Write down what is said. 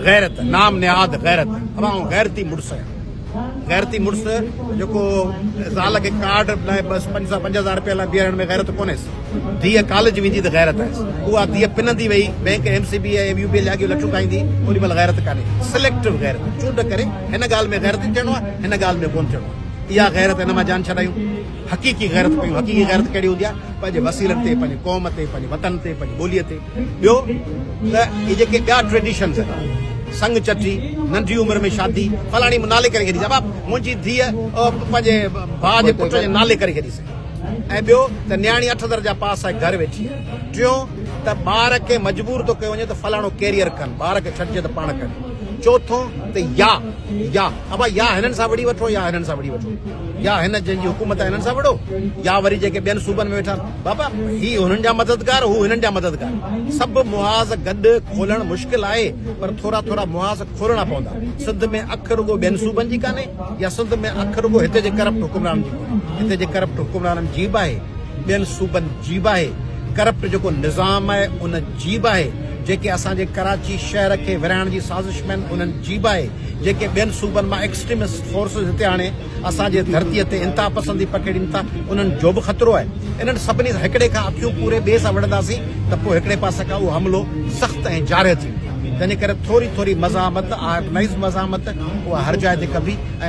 गैरत नाम निहाद गैरत अब गैरती मुड़स है गैरती मुड़स जो ज़ाल के कार्ड बस 5,000 रुपया लाइ बीहरण में गैरत कोन्हे धीअ कॉलेज वेंदी त गैरत आहे उहा धीअ पिनंदी वई बैंक MCB MUB लाॻियूं लठूं खाईंदी ओॾी महिल गैरत कान्हे सिलेक्टिव गैरत चूंड करे हिन ॻाल्हि में गैरत थियणो आहे हिन ॻाल्हि में कोन थियणो आहे इहा गैरत हिन मां जान छॾायूं हक़ीक़ी गैरत कयूं हक़ीक़ी गैरत कहिड़ी हूंदी आहे पंहिंजे वसीलनि ते पंहिंजे क़ौम ते पंहिंजे वतन ते पंहिंजी ॿोलीअ ते ॿियो त इहे जेके ॿिया ट्रेडिशन्स आहिनि संग चटी नंढी उम्र में शादी फलाणी नाले करे छॾी बाबा मुंहिंजी धीअ पंहिंजे भाउ जे पुट जे नाले करे छॾीसीं ऐं ॿियो त न्याणी 8 दर्जा पास आहे घर वेठी आहे टियों त ॿार खे मजबूर थो कयो वञे त फलाणो कैरियर कनि ॿार खे छॾिजे त पाण कनि चौथों त या अब या हिननि सां वठी वठो या हिननि सां वठी वठो या हिन जंहिंजी हुकूमत आहे हिननि सां विढ़ो या वरी जेके ॿियनि सूबनि में वेठा बाबा ही हुननि जा मददगार हू हिननि जा मददगार सभु मुहाज़ गॾु खोलणु मुश्किल आहे पर थोरा थोरा मुहाज़ खोलणा पवंदा सिंध में अखि रुगो ॿियनि सूबनि जी कान्हे या सिंध में अखि रुगो हिते जे करप्ट हुकुमरान जी हिते जे करप्ट हुकुमराननि जी बि आहे ॿियनि सूबनि जी बि आहे करप्ट जेको निज़ाम आहे उन जी बि आहे जेके असांजे कराची शहर खे विराइण जी साज़िश में उन्हनि जी बि आहे जेके ॿियनि सूबनि मां एक्सट्रीमिस्ट फोर्सिस हिते हाणे असांजे धरतीअ ते इंतिहा पसंदी पकड़ीनि था उन्हनि जो बि ख़तरो आहे इन्हनि सभिनी हिकिड़े खां अखियूं पूरे ॿिए सां विढ़ंदासीं त पोइ हिकिड़े पासे खां उहो हमिलो सख़्तु ऐं जारी थींदो तंहिंजे करे थोरी थोरी मज़ामत ऑर्गनाइज़ मज़ामत उहा हर जाइ ते कबी ऐं